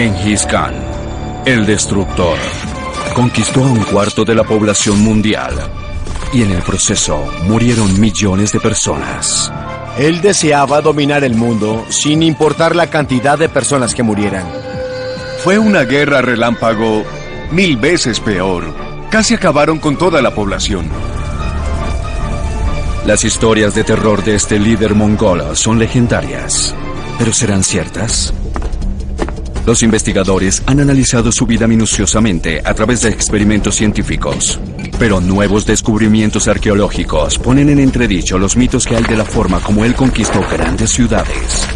Genghis Khan, el destructor, conquistó a un cuarto de la población mundial y en el proceso murieron millones de personas. Él deseaba dominar el mundo sin importar la cantidad de personas que murieran. Fue una guerra relámpago 1000 veces peor. Casi acabaron con toda la población. Las historias de terror de este líder mongol son legendarias, pero ¿serán ciertas? Los investigadores han analizado su vida minuciosamente a través de experimentos científicos, pero nuevos descubrimientos arqueológicos ponen en entredicho los mitos que hay de la forma como él conquistó grandes ciudades.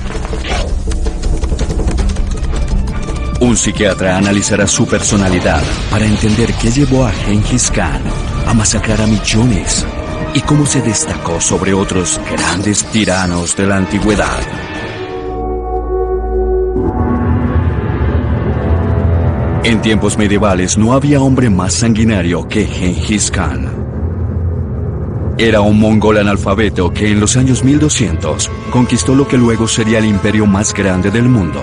Un psiquiatra analizará su personalidad para entender qué llevó a Genghis Khan a masacrar a millones y cómo se destacó sobre otros grandes tiranos de la antigüedad. En tiempos medievales no había hombre más sanguinario que Genghis Khan. Era un mongol analfabeto que en los años 1200 conquistó lo que luego sería el imperio más grande del mundo,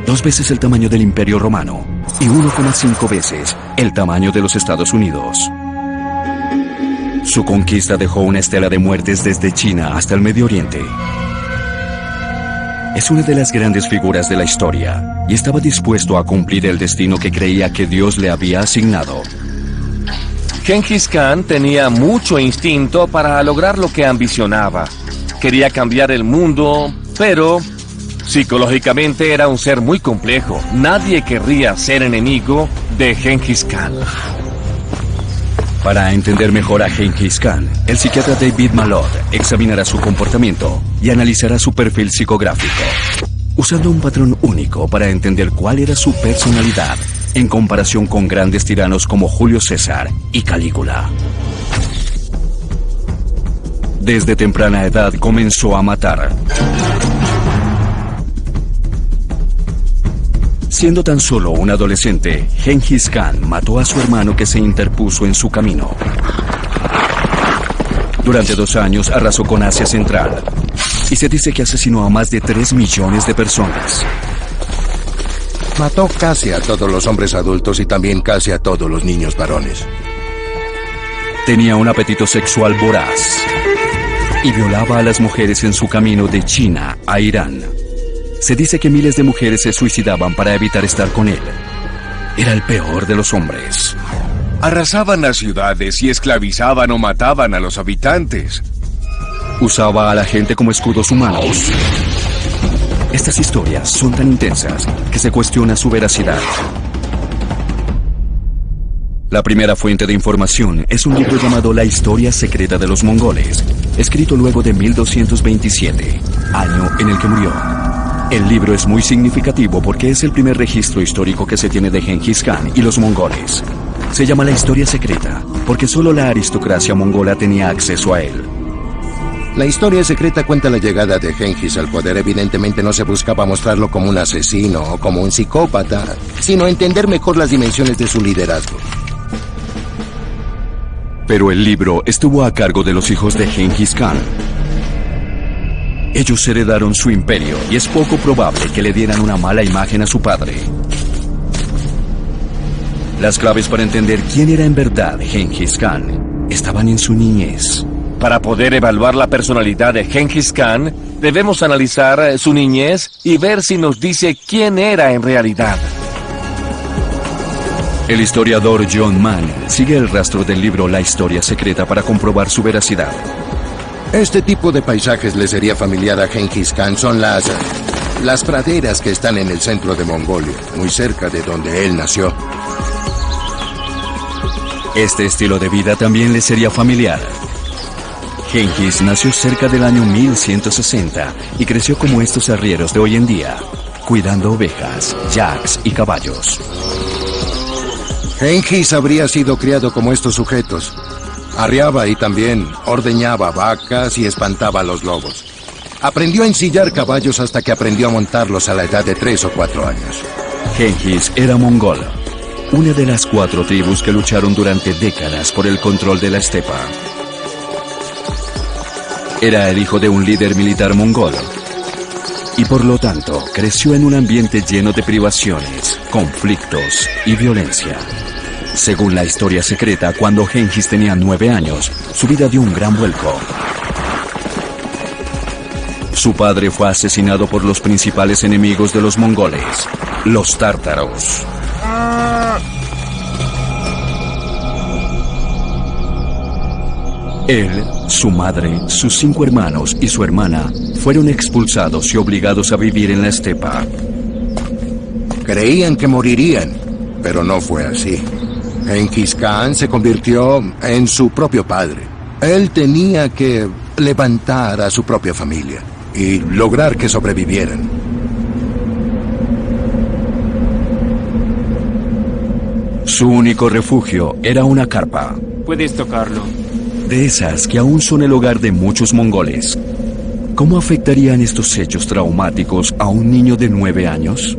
2 veces el tamaño del Imperio Romano y 1,5 veces el tamaño de los Estados Unidos. Su conquista dejó una estela de muertes desde China hasta el Medio Oriente. Es una de las grandes figuras de la historia y estaba dispuesto a cumplir el destino que creía que Dios le había asignado. Genghis Khan tenía mucho instinto para lograr lo que ambicionaba. Quería cambiar el mundo, pero psicológicamente era un ser muy complejo. Nadie querría ser enemigo de Genghis Khan. Para entender mejor a Genghis Khan, el psiquiatra David Malott examinará su comportamiento y analizará su perfil psicográfico, usando un patrón único para entender cuál era su personalidad en comparación con grandes tiranos como Julio César y Calígula. Desde temprana edad comenzó a matar. Siendo tan solo un adolescente, Genghis Khan mató a su hermano que se interpuso en su camino. Durante 2 años arrasó con Asia Central y se dice que asesinó a más de 3 millones de personas. Mató casi a todos los hombres adultos y también casi a todos los niños varones. Tenía un apetito sexual voraz y violaba a las mujeres en su camino de China a Irán. Se dice que miles de mujeres se suicidaban para evitar estar con él. Era el peor de los hombres. Arrasaban las ciudades y esclavizaban o mataban a los habitantes. Usaba a la gente como escudos humanos. Estas historias son tan intensas que se cuestiona su veracidad. La primera fuente de información es un libro llamado La historia secreta de los mongoles, escrito luego de 1227, año en el que murió. El libro es muy significativo porque es el primer registro histórico que se tiene de Genghis Khan y los mongoles. Se llama La historia secreta porque solo la aristocracia mongola tenía acceso a él. La historia secreta cuenta la llegada de Genghis al poder. Evidentemente no se buscaba mostrarlo como un asesino o como un psicópata, sino entender mejor las dimensiones de su liderazgo. Pero el libro estuvo a cargo de los hijos de Genghis Khan. Ellos heredaron su imperio y es poco probable que le dieran una mala imagen a su padre. Las claves para entender quién era en verdad Genghis Khan estaban en su niñez. Para poder evaluar la personalidad de Genghis Khan, debemos analizar su niñez y ver si nos dice quién era en realidad. El historiador John Mann sigue el rastro del libro La historia secreta para comprobar su veracidad. Este tipo de paisajes le sería familiar a Genghis Khan. Son las praderas que están en el centro de Mongolia, muy cerca de donde él nació. Este estilo de vida también le sería familiar. Genghis nació cerca del año 1160 y creció como estos arrieros de hoy en día, cuidando ovejas, yaks y caballos. Genghis habría sido criado como estos sujetos. Arriaba y también ordeñaba vacas y espantaba a los lobos. Aprendió a ensillar caballos hasta que aprendió a montarlos a la edad de 3 o 4 años. Genghis era mongol, una de las 4 tribus que lucharon durante décadas por el control de la estepa. Era el hijo de un líder militar mongol y por lo tanto creció en un ambiente lleno de privaciones, conflictos y violencia. Según la historia secreta, cuando Genghis tenía 9 años, su vida dio un gran vuelco. Su padre fue asesinado por los principales enemigos de los mongoles, los tártaros. Él, su madre, sus 5 hermanos y su hermana fueron expulsados y obligados a vivir en la estepa. Creían que morirían, pero no fue así. Genghis Khan se convirtió en su propio padre. Él tenía que levantar a su propia familia y lograr que sobrevivieran. Su único refugio era una carpa. Puedes tocarlo. De esas que aún son el hogar de muchos mongoles. ¿Cómo afectarían estos hechos traumáticos a un niño de 9 años?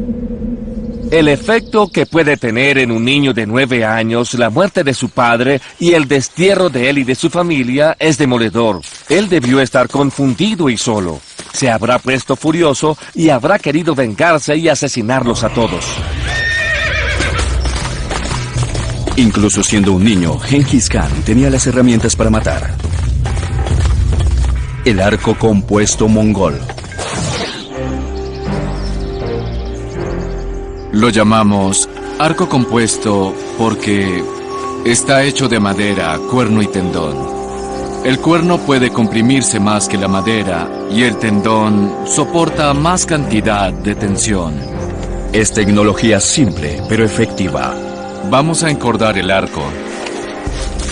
El efecto que puede tener en un niño de 9 años la muerte de su padre y el destierro de él y de su familia es demoledor. Él debió estar confundido y solo. Se habrá puesto furioso y habrá querido vengarse y asesinarlos a todos. Incluso siendo un niño, Genghis Khan tenía las herramientas para matar. El arco compuesto mongol. Lo llamamos arco compuesto porque está hecho de madera, cuerno y tendón. El cuerno puede comprimirse más que la madera y el tendón soporta más cantidad de tensión. Es tecnología simple, pero efectiva. Vamos a encordar el arco.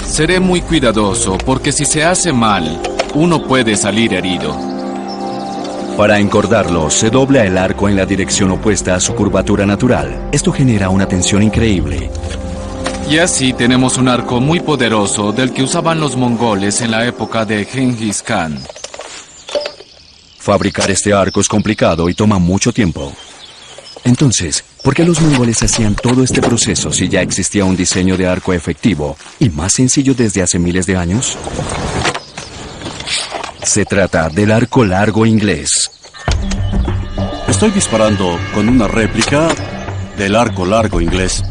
Seré muy cuidadoso porque si se hace mal, uno puede salir herido. Para encordarlo, se dobla el arco en la dirección opuesta a su curvatura natural. Esto genera una tensión increíble. Y así tenemos un arco muy poderoso del que usaban los mongoles en la época de Genghis Khan. Fabricar este arco es complicado y toma mucho tiempo. Entonces, ¿por qué los mongoles hacían todo este proceso si ya existía un diseño de arco efectivo y más sencillo desde hace miles de años? Se trata del arco largo inglés. Estoy disparando con una réplica del arco largo inglés.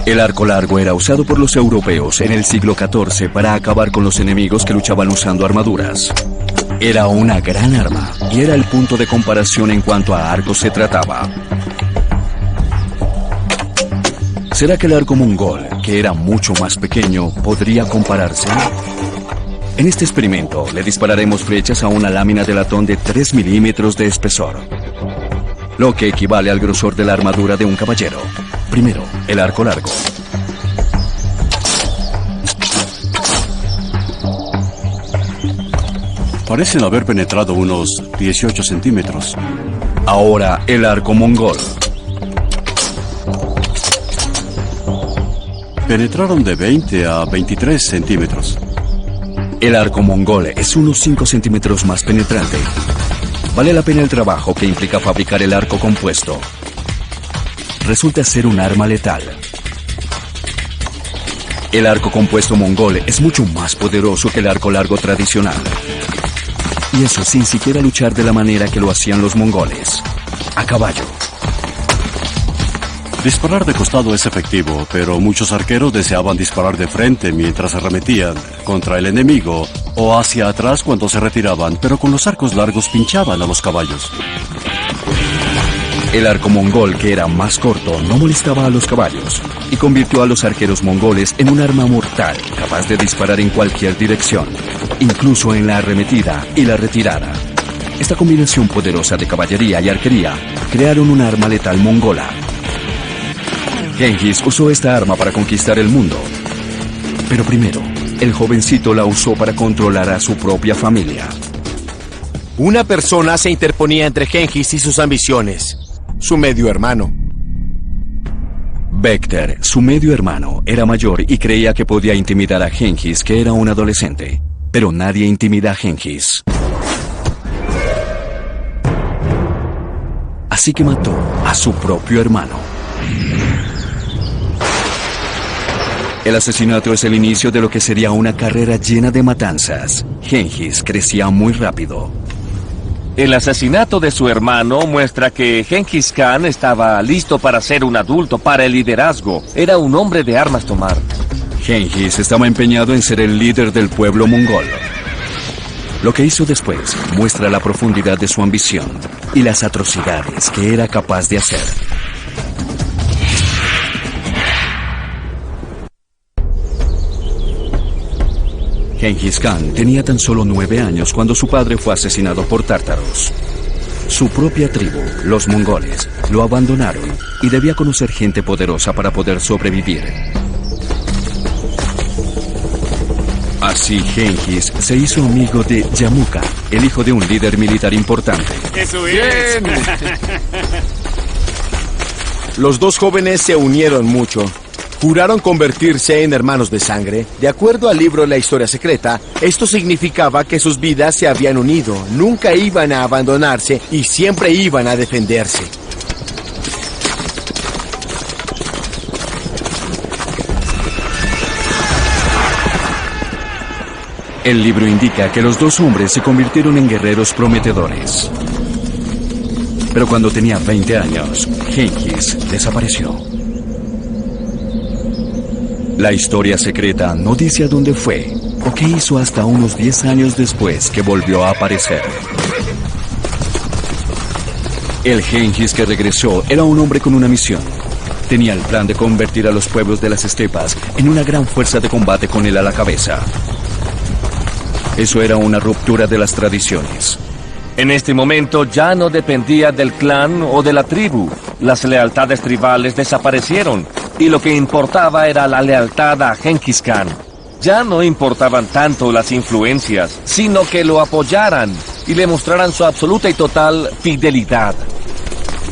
El arco largo era usado por los europeos en el siglo XIV para acabar con los enemigos que luchaban usando armaduras. Era una gran arma y era el punto de comparación en cuanto a arcos se trataba. ¿Será que el arco mongol, que era mucho más pequeño, podría compararse? En este experimento le dispararemos flechas a una lámina de latón de 3 milímetros de espesor, lo que equivale al grosor de la armadura de un caballero. Primero, el arco largo. Parecen haber penetrado unos 18 centímetros. Ahora, el arco mongol. Penetraron de 20 a 23 centímetros. El arco mongol es unos 5 centímetros más penetrante. Vale la pena el trabajo que implica fabricar el arco compuesto. Resulta ser un arma letal. El arco compuesto mongol es mucho más poderoso que el arco largo tradicional. Y eso sin siquiera luchar de la manera que lo hacían los mongoles, a caballo. Disparar de costado es efectivo, pero muchos arqueros deseaban disparar de frente mientras arremetían contra el enemigo o hacia atrás cuando se retiraban, pero con los arcos largos pinchaban a los caballos. El arco mongol, que era más corto, no molestaba a los caballos y convirtió a los arqueros mongoles en un arma mortal, capaz de disparar en cualquier dirección, incluso en la arremetida y la retirada. Esta combinación poderosa de caballería y arquería crearon un arma letal mongola. Genghis usó esta arma para conquistar el mundo. Pero primero, el jovencito la usó para controlar a su propia familia. Una persona se interponía entre Genghis y sus ambiciones. Su medio hermano. Bekter, su medio hermano, era mayor y creía que podía intimidar a Genghis, que era un adolescente. Pero nadie intimida a Genghis. Así que mató a su propio hermano. El asesinato es el inicio de lo que sería una carrera llena de matanzas. Genghis crecía muy rápido. El asesinato de su hermano muestra que Genghis Khan estaba listo para ser un adulto, para el liderazgo. Era un hombre de armas tomar. Genghis estaba empeñado en ser el líder del pueblo mongol. Lo que hizo después muestra la profundidad de su ambición y las atrocidades que era capaz de hacer. Genghis Khan tenía tan solo 9 años cuando su padre fue asesinado por tártaros. Su propia tribu, los mongoles, lo abandonaron y debía conocer gente poderosa para poder sobrevivir. Así Genghis se hizo amigo de Yamuka, el hijo de un líder militar importante. ¡Eso es! Los dos jóvenes se unieron mucho. Juraron convertirse en hermanos de sangre. De acuerdo al libro La Historia Secreta, esto significaba que sus vidas se habían unido, nunca iban a abandonarse y siempre iban a defenderse. El libro indica que los dos hombres se convirtieron en guerreros prometedores. Pero cuando tenía 20 años, Genghis desapareció. La historia secreta no dice a dónde fue o qué hizo hasta unos 10 años después que volvió a aparecer. El Genghis que regresó era un hombre con una misión. Tenía el plan de convertir a los pueblos de las estepas en una gran fuerza de combate con él a la cabeza. Eso era una ruptura de las tradiciones. En este momento ya no dependía del clan o de la tribu. Las lealtades tribales desaparecieron y lo que importaba era la lealtad a Genghis Khan. Ya no importaban tanto las influencias, sino que lo apoyaran y le mostraran su absoluta y total fidelidad.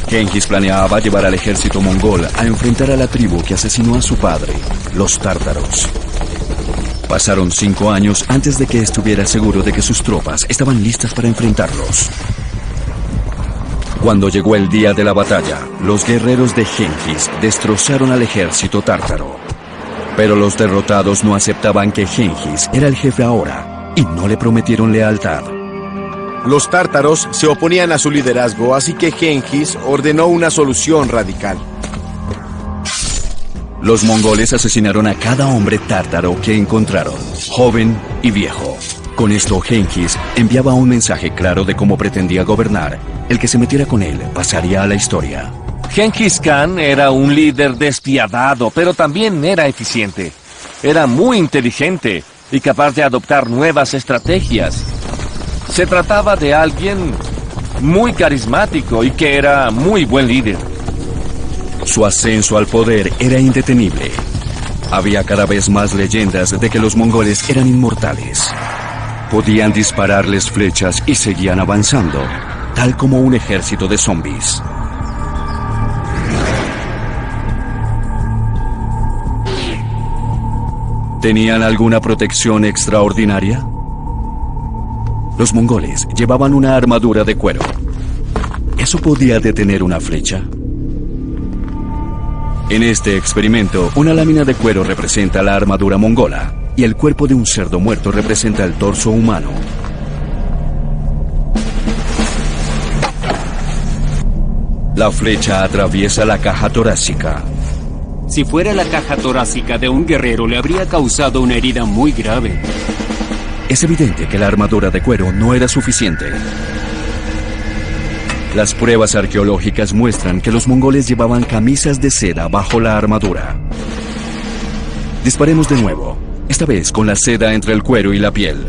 Genghis planeaba llevar al ejército mongol a enfrentar a la tribu que asesinó a su padre, los tártaros. Pasaron 5 años antes de que estuviera seguro de que sus tropas estaban listas para enfrentarlos. Cuando llegó el día de la batalla, los guerreros de Genghis destrozaron al ejército tártaro. Pero los derrotados no aceptaban que Genghis era el jefe ahora y no le prometieron lealtad. Los tártaros se oponían a su liderazgo, así que Genghis ordenó una solución radical. Los mongoles asesinaron a cada hombre tártaro que encontraron, joven y viejo. Con esto, Genghis enviaba un mensaje claro de cómo pretendía gobernar. El que se metiera con él pasaría a la historia. Genghis Khan era un líder despiadado, pero también era eficiente. Era muy inteligente y capaz de adoptar nuevas estrategias. Se trataba de alguien muy carismático y que era muy buen líder. Su ascenso al poder era indetenible. Había cada vez más leyendas de que los mongoles eran inmortales. Podían dispararles flechas y seguían avanzando, tal como un ejército de zombies. ¿Tenían alguna protección extraordinaria? Los mongoles llevaban una armadura de cuero. ¿Eso podía detener una flecha? En este experimento, una lámina de cuero representa la armadura mongola y el cuerpo de un cerdo muerto representa el torso humano. La flecha atraviesa la caja torácica. Si fuera la caja torácica de un guerrero, le habría causado una herida muy grave. Es evidente que la armadura de cuero no era suficiente. Las pruebas arqueológicas muestran que los mongoles llevaban camisas de seda bajo la armadura. Disparemos de nuevo, esta vez con la seda entre el cuero y la piel.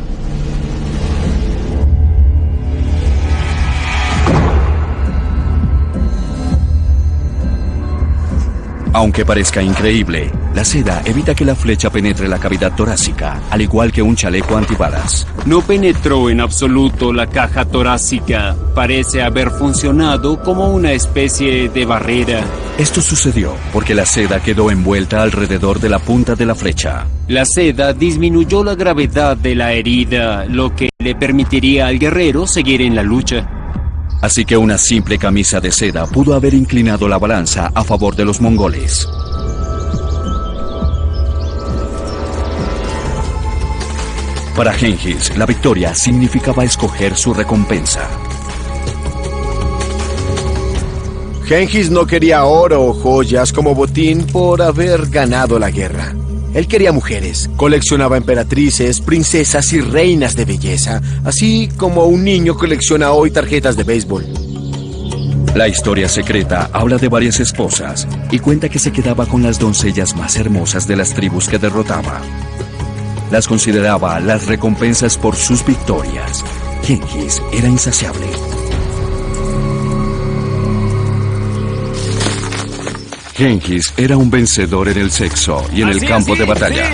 Aunque parezca increíble, la seda evita que la flecha penetre la cavidad torácica, al igual que un chaleco antibalas. No penetró en absoluto la caja torácica. Parece haber funcionado como una especie de barrera. Esto sucedió porque la seda quedó envuelta alrededor de la punta de la flecha. La seda disminuyó la gravedad de la herida, lo que le permitiría al guerrero seguir en la lucha. Así que una simple camisa de seda pudo haber inclinado la balanza a favor de los mongoles. Para Genghis, la victoria significaba escoger su recompensa. Genghis no quería oro o joyas como botín por haber ganado la guerra. Él quería mujeres, coleccionaba emperatrices, princesas y reinas de belleza, así como un niño colecciona hoy tarjetas de béisbol. La historia secreta habla de varias esposas y cuenta que se quedaba con las doncellas más hermosas de las tribus que derrotaba. Las consideraba las recompensas por sus victorias. Genghis era insaciable. Genghis era un vencedor en el sexo y en el campo de batalla.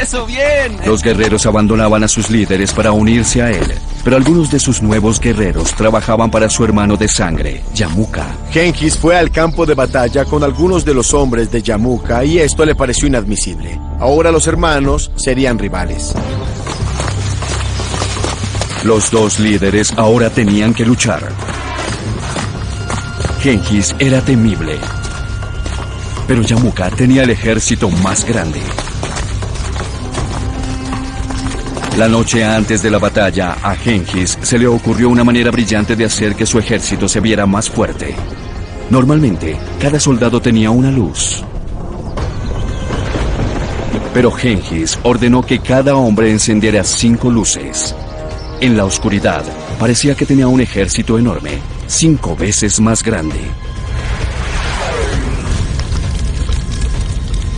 ¡Eso bien! Los guerreros abandonaban a sus líderes para unirse a él, pero algunos de sus nuevos guerreros trabajaban para su hermano de sangre, Yamuka. Genghis fue al campo de batalla con algunos de los hombres de Yamuka y esto le pareció inadmisible. Ahora los hermanos serían rivales. Los dos líderes ahora tenían que luchar. Genghis era temible, pero Yamuka tenía el ejército más grande. La noche antes de la batalla, a Genghis se le ocurrió una manera brillante de hacer que su ejército se viera más fuerte. Normalmente, cada soldado tenía una luz. Pero Genghis ordenó que cada hombre encendiera 5 luces. En la oscuridad, parecía que tenía un ejército enorme, 5 veces más grande.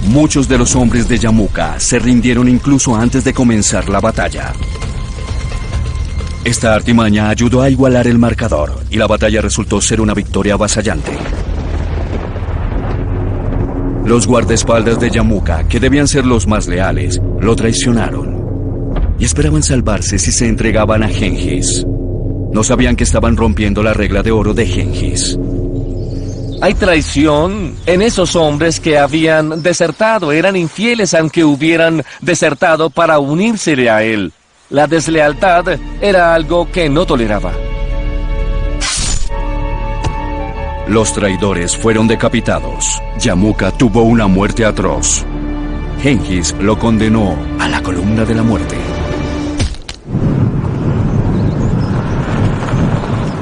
Muchos de los hombres de Yamuka se rindieron incluso antes de comenzar la batalla. Esta artimaña ayudó a igualar el marcador y la batalla resultó ser una victoria avasallante. Los guardaespaldas de Yamuka, que debían ser los más leales, lo traicionaron y esperaban salvarse si se entregaban a Genghis. No sabían que estaban rompiendo la regla de oro de Genghis. Hay traición en esos hombres que habían desertado. Eran infieles aunque hubieran desertado para unírsele a él. La deslealtad era algo que no toleraba. Los traidores fueron decapitados. Yamuka tuvo una muerte atroz. Genghis lo condenó a la columna de la muerte.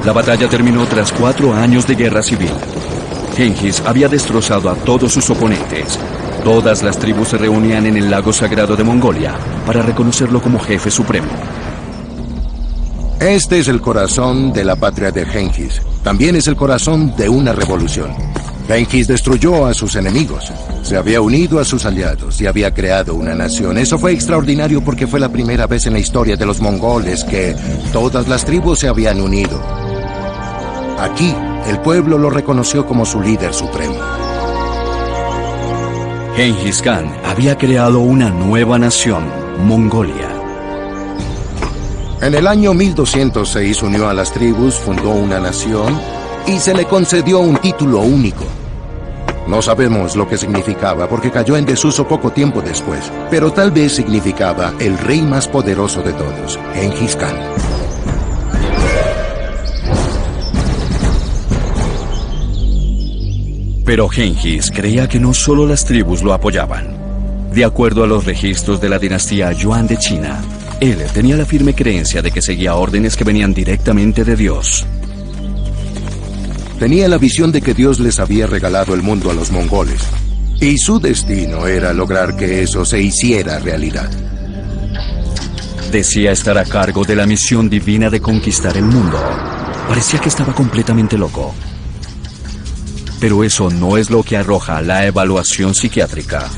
La batalla terminó tras 4 años de guerra civil. Genghis había destrozado a todos sus oponentes. Todas las tribus se reunían en el lago sagrado de Mongolia para reconocerlo como jefe supremo. Este es el corazón de la patria de Genghis. También es el corazón de una revolución. Genghis destruyó a sus enemigos. Se había unido a sus aliados y había creado una nación. Eso fue extraordinario porque fue la primera vez en la historia de los mongoles que todas las tribus se habían unido. Aquí, el pueblo lo reconoció como su líder supremo. Genghis Khan había creado una nueva nación, Mongolia. En el año 1206 unió a las tribus, fundó una nación y se le concedió un título único. No sabemos lo que significaba porque cayó en desuso poco tiempo después, pero tal vez significaba el rey más poderoso de todos, Genghis Khan. Pero Genghis creía que no solo las tribus lo apoyaban. De acuerdo a los registros de la dinastía Yuan de China, él tenía la firme creencia de que seguía órdenes que venían directamente de Dios. Tenía la visión de que Dios les había regalado el mundo a los mongoles, y su destino era lograr que eso se hiciera realidad. Decía estar a cargo de la misión divina de conquistar el mundo. Parecía que estaba completamente loco. Pero eso no es lo que arroja la evaluación psiquiátrica.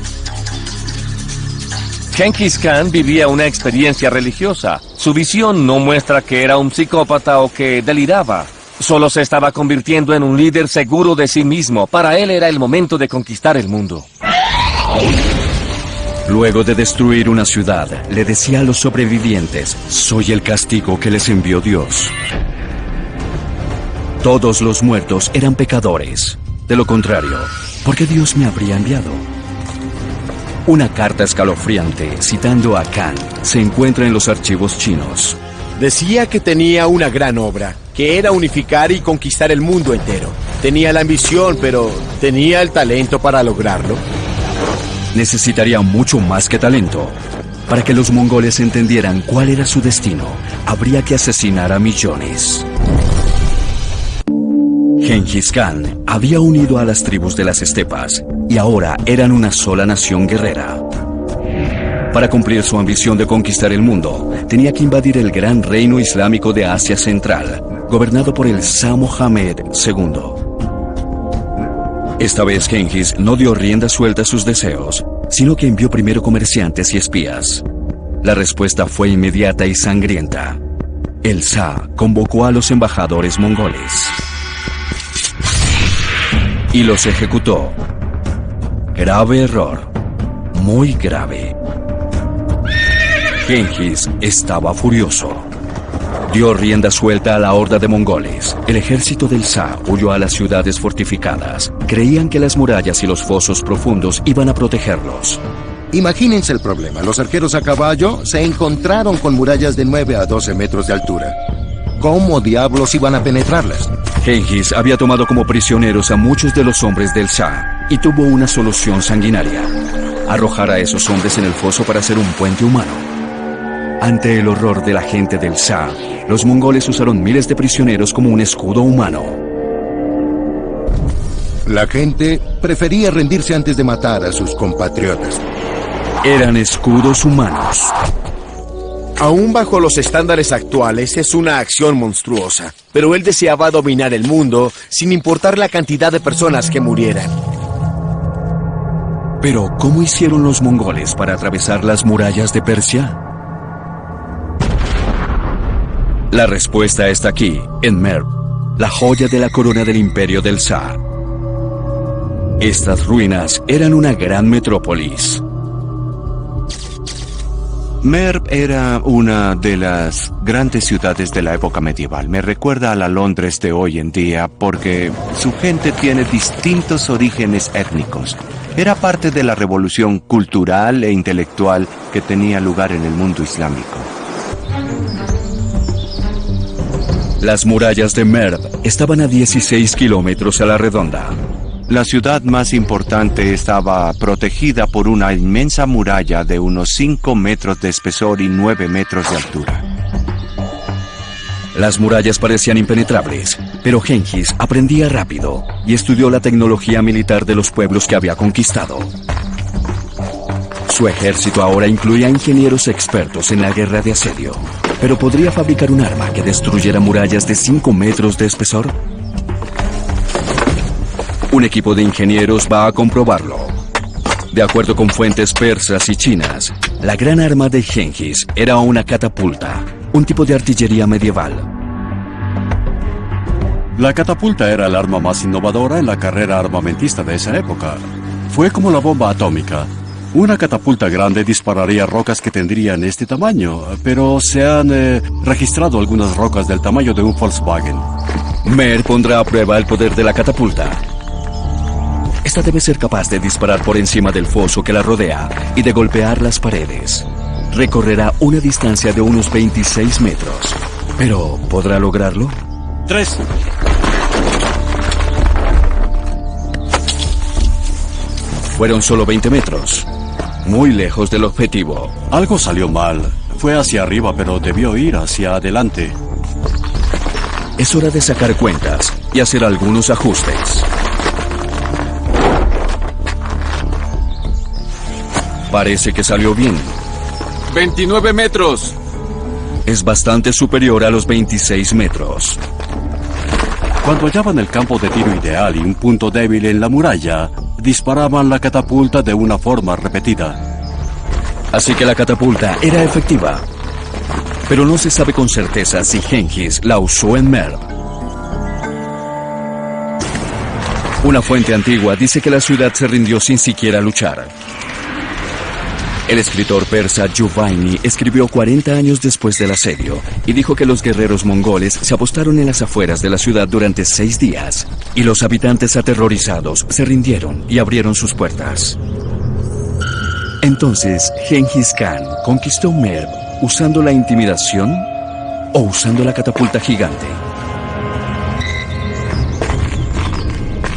Genghis Khan vivía una experiencia religiosa. Su visión no muestra que era un psicópata o que deliraba. Solo se estaba convirtiendo en un líder seguro de sí mismo. Para él era el momento de conquistar el mundo. Luego de destruir una ciudad, le decía a los sobrevivientes: soy el castigo que les envió Dios. Todos los muertos eran pecadores. De lo contrario, ¿por qué Dios me habría enviado? Una carta escalofriante, citando a Khan, se encuentra en los archivos chinos. Decía que tenía una gran obra, que era unificar y conquistar el mundo entero. Tenía la ambición, pero ¿tenía el talento para lograrlo? Necesitaría mucho más que talento. Para que los mongoles entendieran cuál era su destino, habría que asesinar a millones. Genghis Khan había unido a las tribus de las estepas y ahora eran una sola nación guerrera. Para cumplir su ambición de conquistar el mundo, tenía que invadir el gran reino islámico de Asia Central, gobernado por el Shah Mohammed II. Esta vez Genghis no dio rienda suelta a sus deseos, sino que envió primero comerciantes y espías. La respuesta fue inmediata y sangrienta. El Shah convocó a los embajadores mongoles y los ejecutó. Grave error, muy grave. Genghis estaba furioso. Dio rienda suelta a la horda de mongoles. El ejército del Shah huyó a las ciudades fortificadas. Creían que las murallas y los fosos profundos iban a protegerlos. Imagínense el problema. Los arqueros a caballo se encontraron con murallas de 9 a 12 metros de altura. ¿Cómo diablos iban a penetrarlas? Genghis había tomado como prisioneros a muchos de los hombres del Shah y tuvo una solución sanguinaria: arrojar a esos hombres en el foso para hacer un puente humano. Ante el horror de la gente del Shah, los mongoles usaron miles de prisioneros como un escudo humano. La gente prefería rendirse antes de matar a sus compatriotas. Eran escudos humanos. Aún bajo los estándares actuales es una acción monstruosa, pero él deseaba dominar el mundo sin importar la cantidad de personas que murieran. Pero, ¿cómo hicieron los mongoles para atravesar las murallas de Persia? La respuesta está aquí, en Merv, la joya de la corona del imperio del Shah. Estas ruinas eran una gran metrópolis. Merv era una de las grandes ciudades de la época medieval. Me recuerda a la Londres de hoy en día porque su gente tiene distintos orígenes étnicos. Era parte de la revolución cultural e intelectual que tenía lugar en el mundo islámico. Las murallas de Merv estaban a 16 kilómetros a la redonda. La ciudad más importante estaba protegida por una inmensa muralla de unos 5 metros de espesor y 9 metros de altura. Las murallas parecían impenetrables, pero Genghis aprendía rápido y estudió la tecnología militar de los pueblos que había conquistado. Su ejército ahora incluía ingenieros expertos en la guerra de asedio. ¿Pero podría fabricar un arma que destruyera murallas de 5 metros de espesor? Un equipo de ingenieros va a comprobarlo. De acuerdo con fuentes persas y chinas, la gran arma de Genghis era una catapulta, un tipo de artillería medieval. La catapulta era el arma más innovadora en la carrera armamentista de esa época. Fue como la bomba atómica. Una catapulta grande dispararía rocas que tendrían este tamaño, pero se han registrado algunas rocas del tamaño de un Volkswagen. Merv pondrá a prueba el poder de la catapulta. Esta debe ser capaz de disparar por encima del foso que la rodea y de golpear las paredes. Recorrerá una distancia de unos 26 metros. ¿Pero podrá lograrlo? 3. Fueron solo 20 metros. Muy lejos del objetivo. Algo salió mal. Fue hacia arriba, pero debió ir hacia adelante. Es hora de sacar cuentas y hacer algunos ajustes. Parece que salió bien. 29 metros. Es bastante superior a los 26 metros. Cuando hallaban el campo de tiro ideal y un punto débil en la muralla, disparaban la catapulta de una forma repetida. Así que la catapulta era efectiva. Pero no se sabe con certeza si Genghis la usó en Merv. Una fuente antigua dice que la ciudad se rindió sin siquiera luchar. El escritor persa Juwayni escribió 40 años después del asedio y dijo que los guerreros mongoles se apostaron en las afueras de la ciudad durante 6 días y los habitantes aterrorizados se rindieron y abrieron sus puertas. Entonces, Genghis Khan conquistó Merv usando la intimidación o usando la catapulta gigante.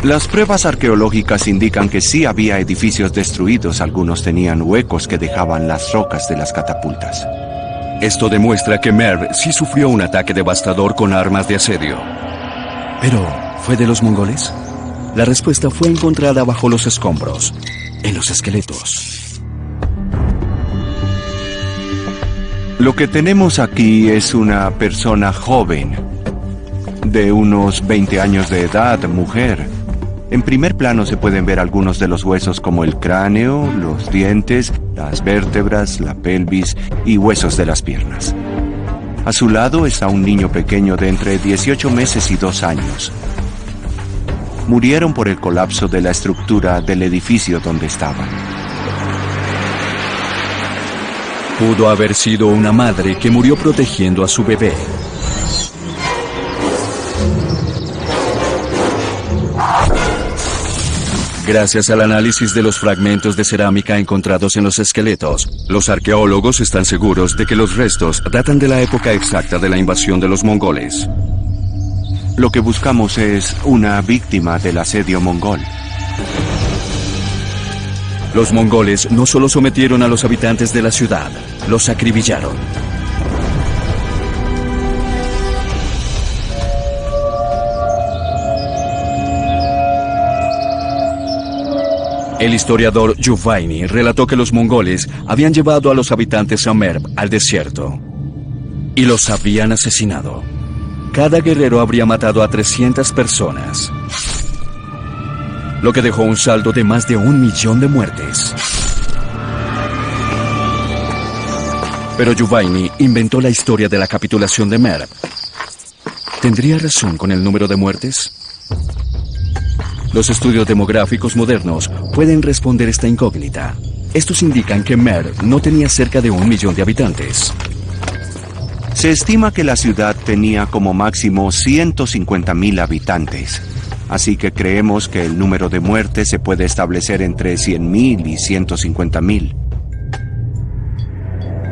Las pruebas arqueológicas indican que sí había edificios destruidos, algunos tenían huecos que dejaban las rocas de las catapultas. Esto demuestra que Merv sí sufrió un ataque devastador con armas de asedio. Pero, ¿Fue de los mongoles? La respuesta fue encontrada bajo los escombros, en los esqueletos. Lo que tenemos aquí es una persona joven, de unos 20 años de edad, mujer. En primer plano se pueden ver algunos de los huesos como el cráneo, los dientes, las vértebras, la pelvis y huesos de las piernas. A su lado está un niño pequeño de entre 18 meses y 2 años. Murieron por el colapso de la estructura del edificio donde estaban. Pudo haber sido una madre que murió protegiendo a su bebé. Gracias al análisis de los fragmentos de cerámica encontrados en los esqueletos, los arqueólogos están seguros de que los restos datan de la época exacta de la invasión de los mongoles. Lo que buscamos es una víctima del asedio mongol. Los mongoles no solo sometieron a los habitantes de la ciudad, los acribillaron. El historiador Yuvaini relató que los mongoles habían llevado a los habitantes a Merv al desierto y los habían asesinado. Cada guerrero habría matado a 300 personas, lo que dejó un saldo de más de 1 millón de muertes. Pero Yuvaini inventó la historia de la capitulación de Merv. ¿Tendría razón con el número de muertes? Los estudios demográficos modernos pueden responder esta incógnita. Estos indican que Merv no tenía cerca de 1 millón de habitantes. Se estima que la ciudad tenía como máximo 150.000 habitantes, así que creemos que el número de muertes se puede establecer entre 100.000 y 150.000.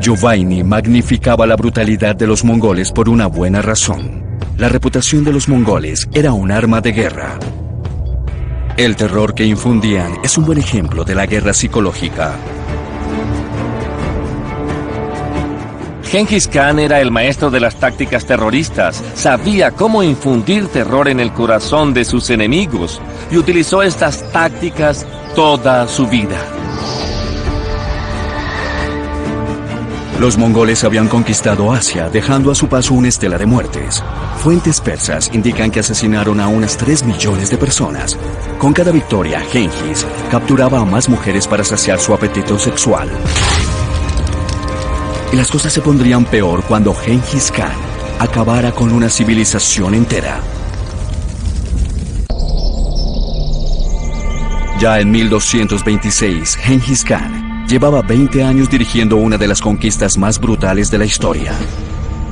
Yuvaini magnificaba la brutalidad de los mongoles por una buena razón. La reputación de los mongoles era un arma de guerra. El terror que infundían es un buen ejemplo de la guerra psicológica. Genghis Khan era el maestro de las tácticas terroristas. Sabía cómo infundir terror en el corazón de sus enemigos y utilizó estas tácticas toda su vida. Los mongoles habían conquistado Asia, dejando a su paso una estela de muertes. Fuentes persas indican que asesinaron a unas 3 millones de personas. Con cada victoria, Genghis capturaba a más mujeres para saciar su apetito sexual. Y las cosas se pondrían peor cuando Genghis Khan acabara con una civilización entera. Ya en 1226, Genghis Khan llevaba 20 años dirigiendo una de las conquistas más brutales de la historia.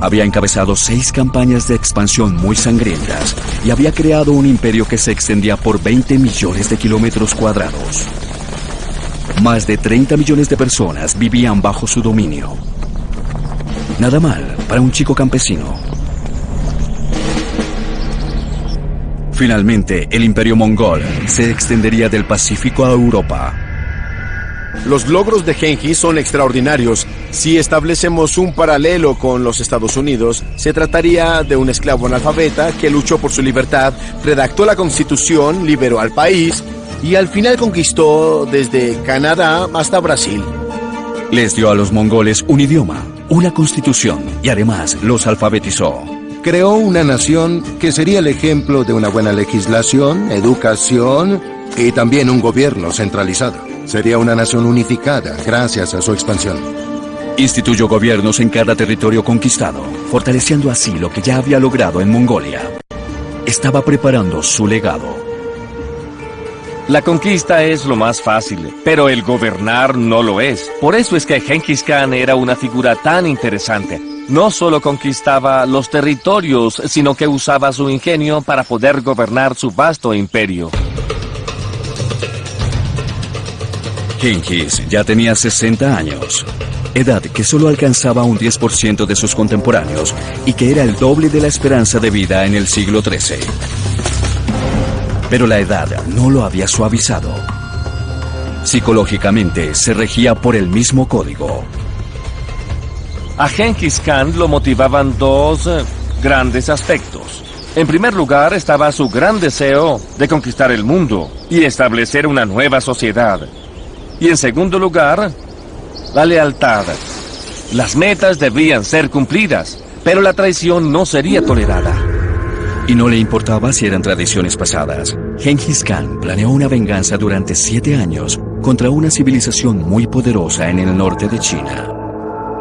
Había encabezado 6 campañas de expansión muy sangrientas y había creado un imperio que se extendía por 20 millones de kilómetros cuadrados. Más de 30 millones de personas vivían bajo su dominio. Nada mal para un chico campesino. Finalmente, el imperio mongol se extendería del Pacífico a Europa. Los logros de Genghis son extraordinarios. Si establecemos un paralelo con los Estados Unidos, se trataría de un esclavo analfabeta que luchó por su libertad, redactó la Constitución, liberó al país y al final conquistó desde Canadá hasta Brasil. Les dio a los mongoles un idioma, una constitución y además los alfabetizó. Creó una nación que sería el ejemplo de una buena legislación, educación y también un gobierno centralizado. Sería una nación unificada gracias a su expansión. Instituyó gobiernos en cada territorio conquistado, fortaleciendo así lo que ya había logrado en Mongolia. Estaba preparando su legado. La conquista es lo más fácil, pero el gobernar no lo es. Por eso es que Genghis Khan era una figura tan interesante. No solo conquistaba los territorios, sino que usaba su ingenio para poder gobernar su vasto imperio. Genghis ya tenía 60 años, edad que solo alcanzaba un 10% de sus contemporáneos y que era el doble de la esperanza de vida en el siglo XIII. Pero la edad no lo había suavizado. Psicológicamente se regía por el mismo código. A Genghis Khan lo motivaban 2 grandes aspectos: En primer lugar estaba su gran deseo de conquistar el mundo y establecer una nueva sociedad. Y en segundo lugar, la lealtad. Las metas debían ser cumplidas, pero la traición no sería tolerada. Y no le importaba si eran tradiciones pasadas. Genghis Khan planeó una venganza durante 7 años contra una civilización muy poderosa en el norte de China,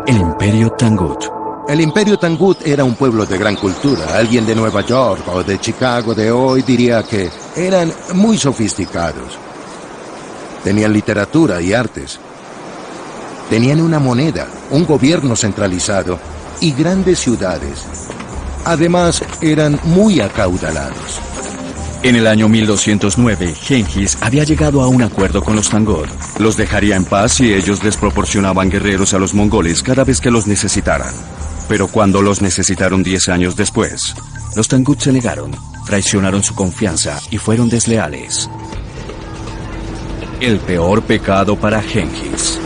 el Imperio Tangut. El Imperio Tangut era un pueblo de gran cultura. Alguien de Nueva York o de Chicago de hoy diría que eran muy sofisticados. Tenían literatura y artes. Tenían una moneda, un gobierno centralizado y grandes ciudades. Además, eran muy acaudalados. En el año 1209, Genghis había llegado a un acuerdo con los Tangut. Los dejaría en paz si ellos les proporcionaban guerreros a los mongoles cada vez que los necesitaran. Pero cuando los necesitaron 10 años después, los Tangut se negaron, traicionaron su confianza y fueron desleales. El peor pecado para Genghis.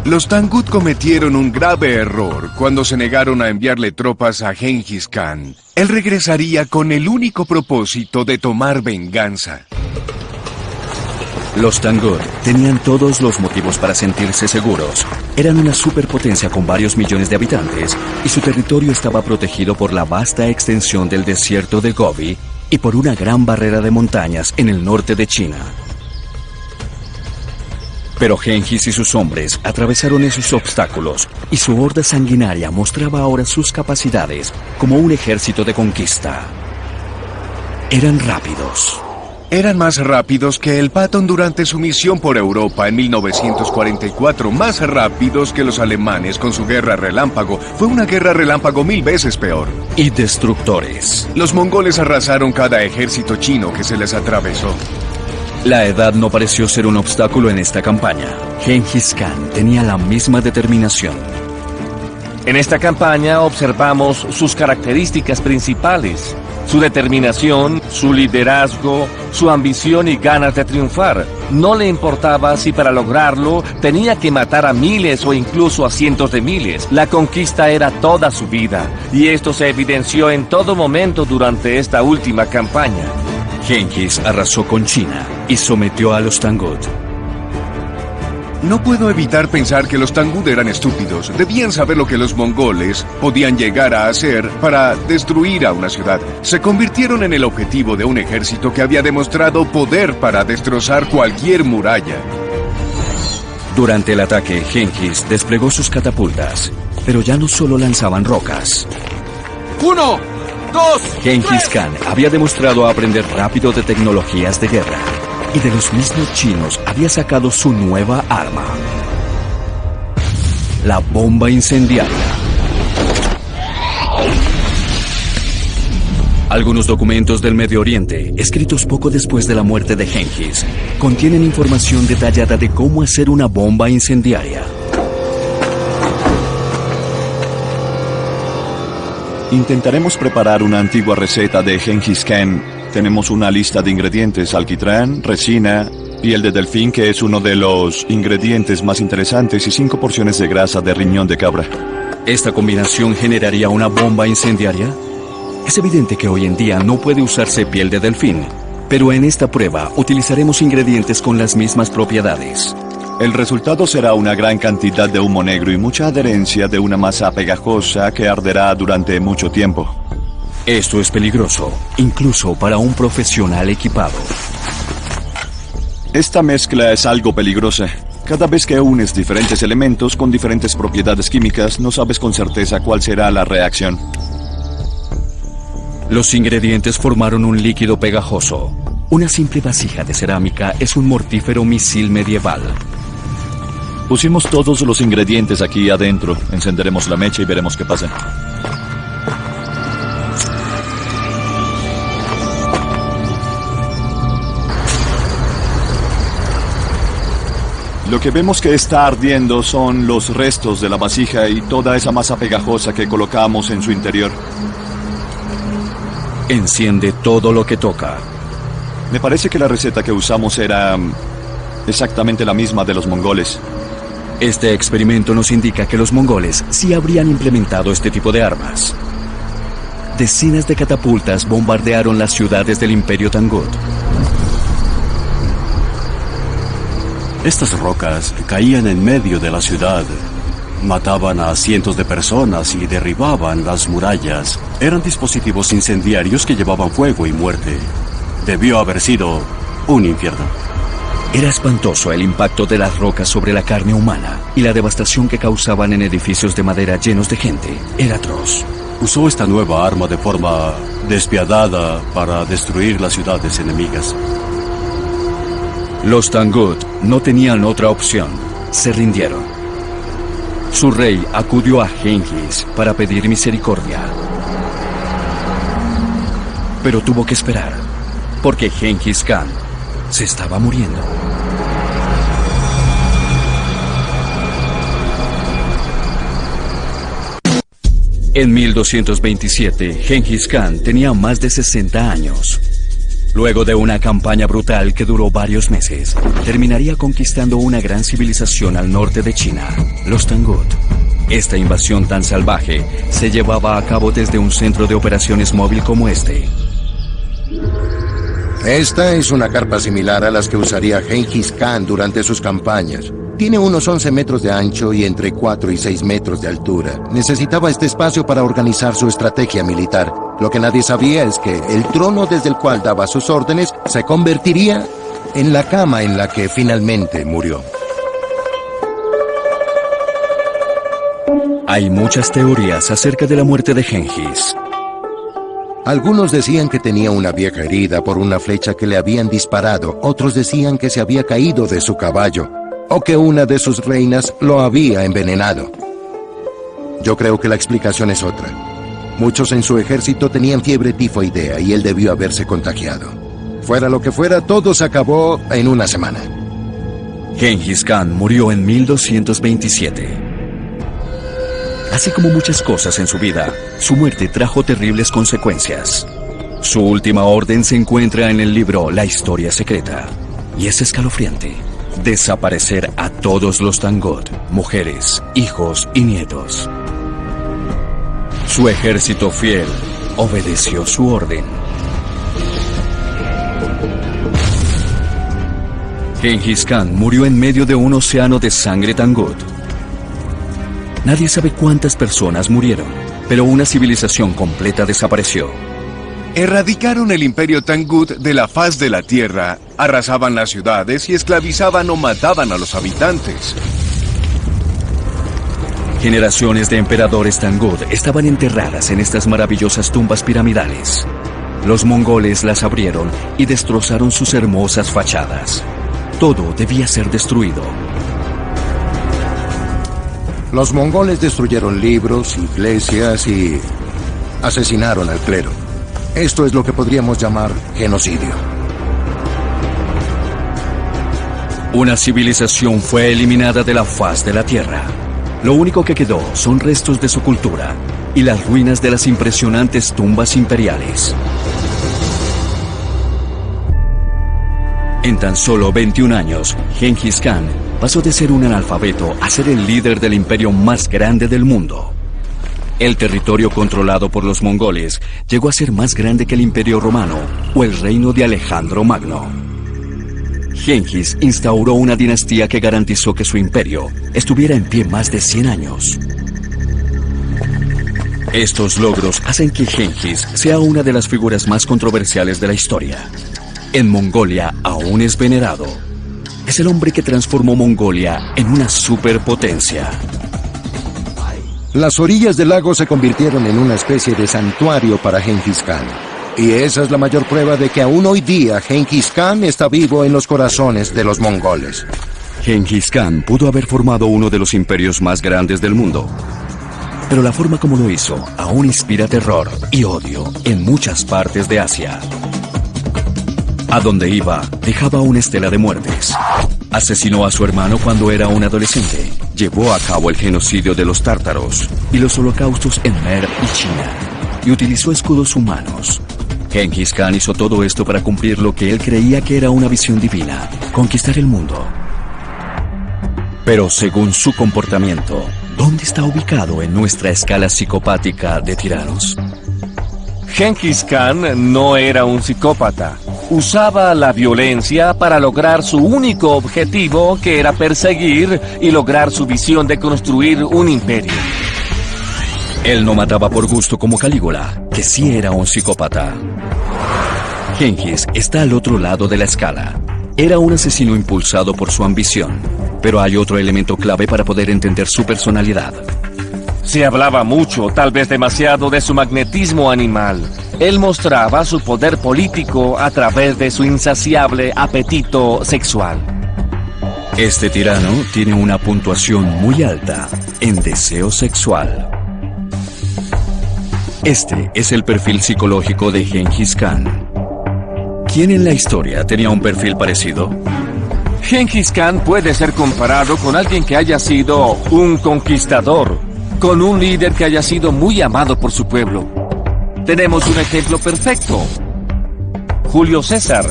Los Tangut cometieron un grave error cuando se negaron a enviarle tropas a Genghis Khan. Él regresaría con el único propósito de tomar venganza. Los Tangut tenían todos los motivos para sentirse seguros. Eran una superpotencia con varios millones de habitantes y su territorio estaba protegido por la vasta extensión del desierto de Gobi y por una gran barrera de montañas en el norte de China. Pero Genghis y sus hombres atravesaron esos obstáculos y su horda sanguinaria mostraba ahora sus capacidades como un ejército de conquista. Eran rápidos. Eran más rápidos que el Patton durante su misión por Europa en 1944, más rápidos que los alemanes con su guerra relámpago. Fue una guerra relámpago 1000 veces peor. Y destructores. Los mongoles arrasaron cada ejército chino que se les atravesó. La edad no pareció ser un obstáculo en esta campaña. Genghis Khan tenía la misma determinación. En esta campaña observamos sus características principales: su determinación, su liderazgo, su ambición y ganas de triunfar. No le importaba si para lograrlo tenía que matar a miles o incluso a cientos de miles. La conquista era toda su vida, y esto se evidenció en todo momento durante esta última campaña. Genghis arrasó con China y sometió a los Tangut. No puedo evitar pensar que los Tangut eran estúpidos. Debían saber lo que los mongoles podían llegar a hacer para destruir a una ciudad. Se convirtieron en el objetivo de un ejército que había demostrado poder para destrozar cualquier muralla. Durante el ataque, Genghis desplegó sus catapultas, pero ya no solo lanzaban rocas. ¡1, 2! Genghis Khan había demostrado aprender rápido de tecnologías de guerra. Y de los mismos chinos había sacado su nueva arma: la bomba incendiaria. Algunos documentos del Medio Oriente, escritos poco después de la muerte de Genghis, contienen información detallada de cómo hacer una bomba incendiaria. Intentaremos preparar una antigua receta de Genghis Khan. Tenemos una lista de ingredientes: alquitrán, resina, piel de delfín, que es uno de los ingredientes más interesantes, y 5 porciones de grasa de riñón de cabra. ¿Esta combinación generaría una bomba incendiaria? Es evidente que hoy en día no puede usarse piel de delfín, pero en esta prueba utilizaremos ingredientes con las mismas propiedades. El resultado será una gran cantidad de humo negro y mucha adherencia de una masa pegajosa que arderá durante mucho tiempo. Esto es peligroso, incluso para un profesional equipado. Esta mezcla es algo peligrosa. Cada vez que unes diferentes elementos con diferentes propiedades químicas, no sabes con certeza cuál será la reacción. Los ingredientes formaron un líquido pegajoso. Una simple vasija de cerámica es un mortífero misil medieval. Pusimos todos los ingredientes aquí adentro. Encenderemos la mecha y veremos qué pasa. Lo que vemos que está ardiendo son los restos de la vasija y toda esa masa pegajosa que colocamos en su interior. Enciende todo lo que toca. Me parece que la receta que usamos era exactamente la misma de los mongoles. Este experimento nos indica que los mongoles sí habrían implementado este tipo de armas. Decenas de catapultas bombardearon las ciudades del Imperio Tangut. Estas rocas caían en medio de la ciudad, mataban a cientos de personas y derribaban las murallas. Eran dispositivos incendiarios que llevaban fuego y muerte. Debió haber sido un infierno. Era espantoso el impacto de las rocas sobre la carne humana y la devastación que causaban en edificios de madera llenos de gente. Era atroz. Usó esta nueva arma de forma despiadada para destruir las ciudades enemigas. Los Tangut no tenían otra opción. Se rindieron. Su rey acudió a Genghis para pedir misericordia. Pero tuvo que esperar, porque Genghis Khan se estaba muriendo. En 1227, Genghis Khan tenía más de 60 años. Luego de una campaña brutal que duró varios meses, terminaría conquistando una gran civilización al norte de China, los Tangut. Esta invasión tan salvaje se llevaba a cabo desde un centro de operaciones móvil como este. Esta es una carpa similar a las que usaría Genghis Khan durante sus campañas. Tiene unos 11 metros de ancho y entre 4 y 6 metros de altura. Necesitaba este espacio para organizar su estrategia militar. Lo que nadie sabía es que el trono desde el cual daba sus órdenes se convertiría en la cama en la que finalmente murió. Hay muchas teorías acerca de la muerte de Genghis. Algunos decían que tenía una vieja herida por una flecha que le habían disparado. Otros decían que se había caído de su caballo, o que una de sus reinas lo había envenenado. Yo creo que la explicación es otra. Muchos en su ejército tenían fiebre tifoidea y él debió haberse contagiado. Fuera lo que fuera, todo se acabó en una semana. Genghis Khan murió en 1227. Así como muchas cosas en su vida, su muerte trajo terribles consecuencias. Su última orden se encuentra en el libro La Historia Secreta, y es escalofriante. Desaparecer a todos los Tangut, mujeres, hijos y nietos. Su ejército fiel obedeció su orden. Genghis Khan murió en medio de un océano de sangre Tangut. Nadie sabe cuántas personas murieron, pero una civilización completa desapareció. Erradicaron el imperio Tangut de la faz de la tierra, arrasaban las ciudades y esclavizaban o mataban a los habitantes. Generaciones de emperadores Tangut estaban enterradas en estas maravillosas tumbas piramidales. Los mongoles las abrieron y destrozaron sus hermosas fachadas. Todo debía ser destruido. Los mongoles destruyeron libros, iglesias y asesinaron al clero. Esto es lo que podríamos llamar genocidio. Una civilización fue eliminada de la faz de la tierra. Lo único que quedó son restos de su cultura y las ruinas de las impresionantes tumbas imperiales. En tan solo 21 años, Genghis Khan pasó de ser un analfabeto a ser el líder del imperio más grande del mundo. El territorio controlado por los mongoles llegó a ser más grande que el Imperio Romano o el reino de Alejandro Magno. Genghis instauró una dinastía que garantizó que su imperio estuviera en pie más de 100 años. Estos logros hacen que Genghis sea una de las figuras más controversiales de la historia. En Mongolia aún es venerado. Es el hombre que transformó Mongolia en una superpotencia. Las orillas del lago se convirtieron en una especie de santuario para Genghis Khan. Y esa es la mayor prueba de que aún hoy día Genghis Khan está vivo en los corazones de los mongoles. Genghis Khan pudo haber formado uno de los imperios más grandes del mundo. Pero la forma como lo hizo aún inspira terror y odio en muchas partes de Asia. A donde iba, dejaba una estela de muertes. Asesinó a su hermano cuando era un adolescente. Llevó a cabo el genocidio de los tártaros y los holocaustos en Mer y China. Y utilizó escudos humanos. Genghis Khan hizo todo esto para cumplir lo que él creía que era una visión divina: conquistar el mundo. Pero según su comportamiento, ¿dónde está ubicado en nuestra escala psicopática de tiranos? Genghis Khan no era un psicópata. Usaba la violencia para lograr su único objetivo, que era perseguir y lograr su visión de construir un imperio. Él no mataba por gusto como Calígula, que sí era un psicópata. Genghis está al otro lado de la escala. Era un asesino impulsado por su ambición, pero hay otro elemento clave para poder entender su personalidad. Se hablaba mucho, tal vez demasiado, de su magnetismo animal. Él mostraba su poder político a través de su insaciable apetito sexual. Este tirano tiene una puntuación muy alta en deseo sexual. Este es el perfil psicológico de Genghis Khan. ¿Quién en la historia tenía un perfil parecido? Genghis Khan puede ser comparado con alguien que haya sido un conquistador, con un líder que haya sido muy amado por su pueblo. Tenemos un ejemplo perfecto: Julio César.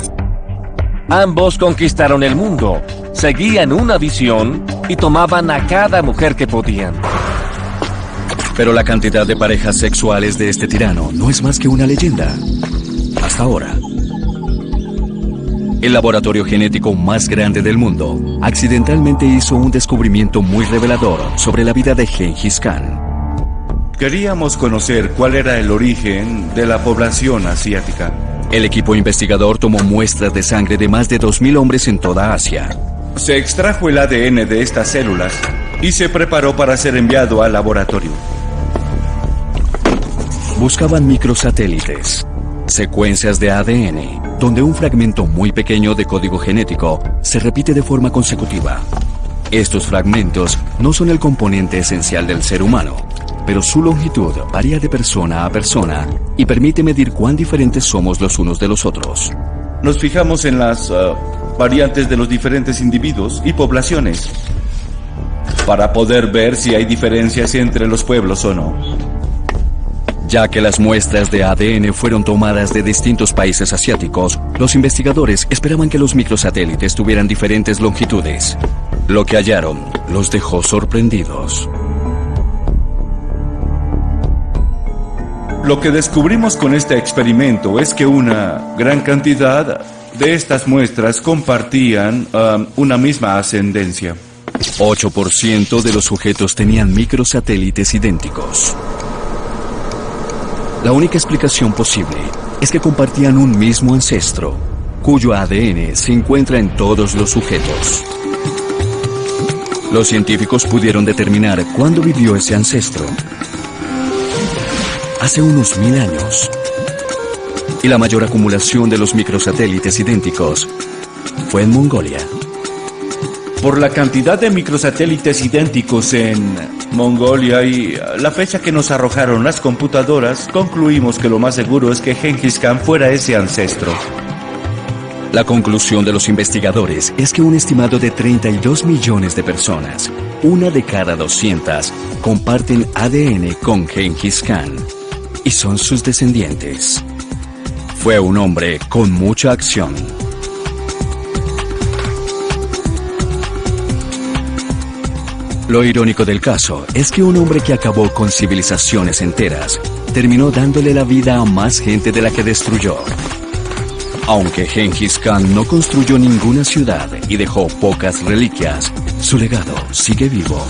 Ambos conquistaron el mundo, seguían una visión y tomaban a cada mujer que podían. Pero la cantidad de parejas sexuales de este tirano no es más que una leyenda. Hasta ahora. El laboratorio genético más grande del mundo accidentalmente hizo un descubrimiento muy revelador sobre la vida de Genghis Khan. Queríamos conocer cuál era el origen de la población asiática. El equipo investigador tomó muestras de sangre de más de 2.000 hombres en toda Asia. Se extrajo el ADN de estas células y se preparó para ser enviado al laboratorio. Buscaban microsatélites, secuencias de ADN, donde un fragmento muy pequeño de código genético se repite de forma consecutiva. Estos fragmentos no son el componente esencial del ser humano, pero su longitud varía de persona a persona y permite medir cuán diferentes somos los unos de los otros. Nos fijamos en las variantes de los diferentes individuos y poblaciones para poder ver si hay diferencias entre los pueblos o no. Ya que las muestras de ADN fueron tomadas de distintos países asiáticos, los investigadores esperaban que los microsatélites tuvieran diferentes longitudes. Lo que hallaron los dejó sorprendidos. Lo que descubrimos con este experimento es que una gran cantidad de estas muestras compartían una misma ascendencia. 8% de los sujetos tenían microsatélites idénticos. La única explicación posible es que compartían un mismo ancestro, cuyo ADN se encuentra en todos los sujetos. Los científicos pudieron determinar cuándo vivió ese ancestro. Hace unos 1000 años. Y la mayor acumulación de los microsatélites idénticos fue en Mongolia. Por la cantidad de microsatélites idénticos en Mongolia y la fecha que nos arrojaron las computadoras, concluimos que lo más seguro es que Genghis Khan fuera ese ancestro. La conclusión de los investigadores es que un estimado de 32 millones de personas, una de cada 200, comparten ADN con Genghis Khan y son sus descendientes. Fue un hombre con mucha acción. Lo irónico del caso es que un hombre que acabó con civilizaciones enteras terminó dándole la vida a más gente de la que destruyó. Aunque Genghis Khan no construyó ninguna ciudad y dejó pocas reliquias, su legado sigue vivo.